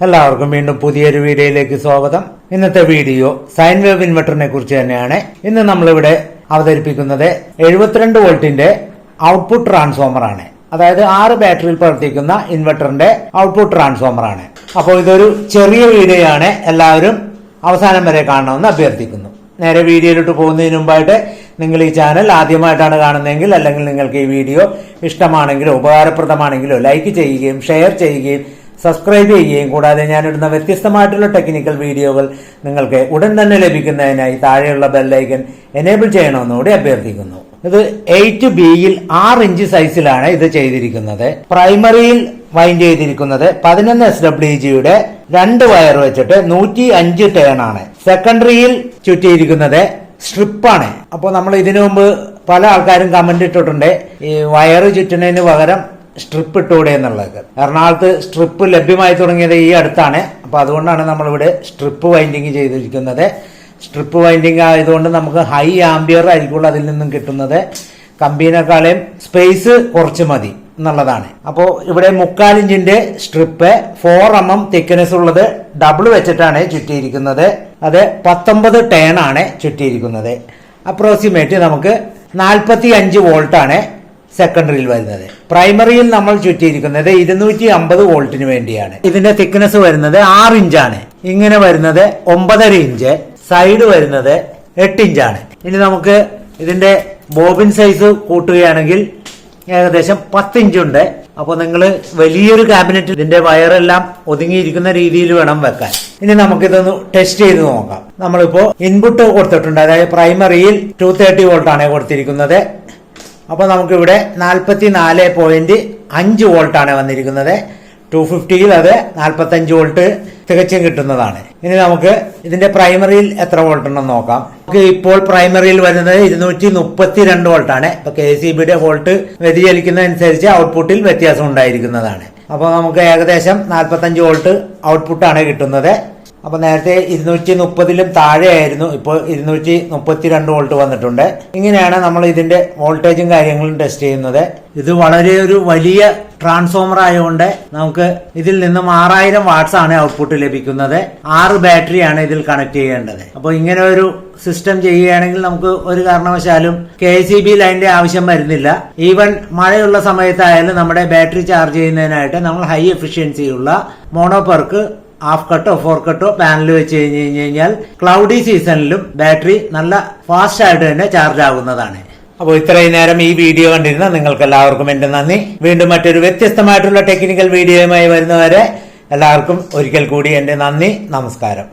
എല്ലാവർക്കും വീണ്ടും പുതിയൊരു വീഡിയോയിലേക്ക് സ്വാഗതം. ഇന്നത്തെ വീഡിയോ സൈൻ വേവ് ഇൻവെർട്ടറിനെ കുറിച്ച് തന്നെയാണ്. ഇന്ന് നമ്മളിവിടെ അവതരിപ്പിക്കുന്നത് 72 വോൾട്ടിന്റെ ഔട്ട്പുട്ട് ട്രാൻസ്ഫോമർ ആണ്. അതായത് 6 ബാറ്ററിയിൽ പ്രവർത്തിക്കുന്ന ഇൻവെർട്ടറിന്റെ ഔട്ട്പുട്ട് ട്രാൻസ്ഫോമർ ആണ്. അപ്പോൾ ഇതൊരു ചെറിയ വീഡിയോ ആണ്, എല്ലാവരും അവസാനം വരെ കാണണമെന്ന് അഭ്യർത്ഥിക്കുന്നു. നേരെ വീഡിയോയിലോട്ട് പോകുന്നതിന് മുമ്പായിട്ട് നിങ്ങൾ ഈ ചാനൽ ആദ്യമായിട്ടാണ് കാണുന്നതെങ്കിൽ, അല്ലെങ്കിൽ നിങ്ങൾക്ക് ഈ വീഡിയോ ഇഷ്ടമാണെങ്കിലോ ഉപകാരപ്രദമാണെങ്കിലോ ലൈക്ക് ചെയ്യുകയും ഷെയർ ചെയ്യുകയും സബ്സ്ക്രൈബ് ചെയ്യുകയും കൂടാതെ ഞാനിടുന്ന വ്യത്യസ്തമായിട്ടുള്ള ടെക്നിക്കൽ വീഡിയോകൾ നിങ്ങൾക്ക് ഉടൻ തന്നെ ലഭിക്കുന്നതിനായി താഴെയുള്ള ബെല്ലൈക്കൻ എനേബിൾ ചെയ്യണമെന്നുകൂടി അഭ്യർത്ഥിക്കുന്നു. ഇത് 8Bയിൽ 6 ഇഞ്ച് സൈസിലാണ് ഇത് ചെയ്തിരിക്കുന്നത്. പ്രൈമറിയിൽ വൈൻഡ് ചെയ്തിരിക്കുന്നത് 11 SWGയുടെ 2 വയർ വെച്ചിട്ട് 105 ടേൺ ആണ്. സെക്കൻഡറിയിൽ ചുറ്റിയിരിക്കുന്നത് സ്ട്രിപ്പാണ്. അപ്പോൾ നമ്മൾ ഇതിനു മുമ്പ് പല ആൾക്കാരും കമന്റ് ഇട്ടിട്ടുണ്ട്, ഈ വയറ് ചുറ്റുന്നതിന് പകരം സ്ട്രിപ്പ് ഇട്ടുകൂടെ എന്നുള്ളത്. എറണാകുളത്ത് സ്ട്രിപ്പ് ലഭ്യമായി തുടങ്ങിയത് ഈ അടുത്താണ്. അപ്പൊ അതുകൊണ്ടാണ് നമ്മളിവിടെ സ്ട്രിപ്പ് വൈൻഡിങ് ചെയ്തിരിക്കുന്നത്. സ്ട്രിപ്പ് വൈൻഡിങ് ആയതുകൊണ്ട് നമുക്ക് ഹൈ ആംബിയർ ആയിരിക്കുള്ളൂ അതിൽ നിന്നും കിട്ടുന്നത്. കമ്പീനേക്കാളും സ്പേസ് കുറച്ച് മതി എന്നുള്ളതാണ്. അപ്പോൾ ഇവിടെ 3/4 ഇഞ്ചിന്റെ സ്ട്രിപ്പ് 4 mm തിക്നെസ് ഉള്ളത് ഡബിൾ വെച്ചിട്ടാണ് ചുറ്റിയിരിക്കുന്നത്. അത് 19 ടേൺ ആണ് ചുറ്റിയിരിക്കുന്നത്. അപ്രോക്സിമേറ്റ് നമുക്ക് 45 വോൾട്ട് ആണ് സെക്കൻഡറിയിൽ വരുന്നത്. പ്രൈമറിയിൽ നമ്മൾ ചുറ്റിയിരിക്കുന്നത് 250 വോൾട്ടിന് വേണ്ടിയാണ്. ഇതിന്റെ തിക്നെസ് വരുന്നത് 6 ഇഞ്ചാണ്. ഇങ്ങനെ വരുന്നത് 9.5 ഇഞ്ച്, സൈഡ് വരുന്നത് 8 ഇഞ്ചാണ്. ഇനി നമുക്ക് ഇതിന്റെ ബോബിൻ സൈസ് കൂട്ടുകയാണെങ്കിൽ ഏകദേശം 10 ഇഞ്ചുണ്ട്. അപ്പോൾ നിങ്ങൾ വലിയൊരു ക്യാബിനറ്റ് ഇതിന്റെ വയറെല്ലാം ഒതുങ്ങിയിരിക്കുന്ന രീതിയിൽ വേണം വെക്കാൻ. ഇനി നമുക്കിതൊന്ന് ടെസ്റ്റ് ചെയ്ത് നോക്കാം. നമ്മളിപ്പോ ഇൻപുട്ട് കൊടുത്തിട്ടുണ്ട്, അതായത് പ്രൈമറിയിൽ 230 വോൾട്ട് ആണ് കൊടുത്തിരിക്കുന്നത്. അപ്പൊ നമുക്കിവിടെ 44.5 വോൾട്ട് ആണ് വന്നിരിക്കുന്നത്. 250യിൽ അത് 45 വോൾട്ട് തികച്ചും കിട്ടുന്നതാണ്. ഇനി നമുക്ക് ഇതിന്റെ പ്രൈമറിയിൽ എത്ര വോൾട്ട് ഉണ്ടെന്ന് നോക്കാം. നമുക്ക് ഇപ്പോൾ പ്രൈമറിയിൽ വരുന്നത് 232 വോൾട്ട് ആണ്. ഇപ്പൊ KCBയുടെ വോൾട്ട് വ്യതിചലിക്കുന്നതനുസരിച്ച് ഔട്ട്പുട്ടിൽ വ്യത്യാസം ഉണ്ടായിരിക്കുന്നതാണ്. അപ്പൊ നമുക്ക് ഏകദേശം 45 വോൾട്ട് ഔട്ട്പുട്ടാണ് കിട്ടുന്നത്. അപ്പൊ നേരത്തെ 230ലും താഴെയായിരുന്നു, ഇപ്പോൾ 232 വോൾട്ട് വന്നിട്ടുണ്ട്. ഇങ്ങനെയാണ് നമ്മൾ ഇതിന്റെ വോൾട്ടേജും കാര്യങ്ങളും ടെസ്റ്റ് ചെയ്യുന്നത്. ഇത് വളരെ ഒരു വലിയ ട്രാൻസ്ഫോമർ ആയതുകൊണ്ട് നമുക്ക് ഇതിൽ നിന്നും 6000 വാട്ട്സ് ആണ് ഔട്ട്പുട്ട് ലഭിക്കുന്നത്. 6 ബാറ്ററിയാണ് ഇതിൽ കണക്ട് ചെയ്യേണ്ടത്. അപ്പോൾ ഇങ്ങനെ ഒരു സിസ്റ്റം ചെയ്യുകയാണെങ്കിൽ നമുക്ക് ഒരു കാരണവശാലും KCB ലൈനിന്റെ ആവശ്യം വരുന്നില്ല. ഈവൻ മഴയുള്ള സമയത്തായാലും നമ്മുടെ ബാറ്ററി ചാർജ് ചെയ്യുന്നതിനായിട്ട് നമ്മൾ ഹൈ എഫിഷ്യൻസിയുള്ള മോണോപെർക്ക് ഹാഫ് കട്ടോ 4 കട്ടോ പാനൽ വെച്ച് കഴിഞ്ഞാൽ ക്ലൗഡി സീസണിലും ബാറ്ററി നല്ല ഫാസ്റ്റ് ആയിട്ട് തന്നെ ചാർജ് ആകുന്നതാണ്. അപ്പോൾ ഇത്രയും നേരം ഈ വീഡിയോ കണ്ടിരുന്ന നിങ്ങൾക്ക് എല്ലാവർക്കും എന്റെ നന്ദി. വീണ്ടും മറ്റൊരു വ്യത്യസ്തമായിട്ടുള്ള ടെക്നിക്കൽ വീഡിയോയുമായി വരുന്നവരെ എല്ലാവർക്കും ഒരിക്കൽ കൂടി എന്റെ നന്ദി, നമസ്കാരം.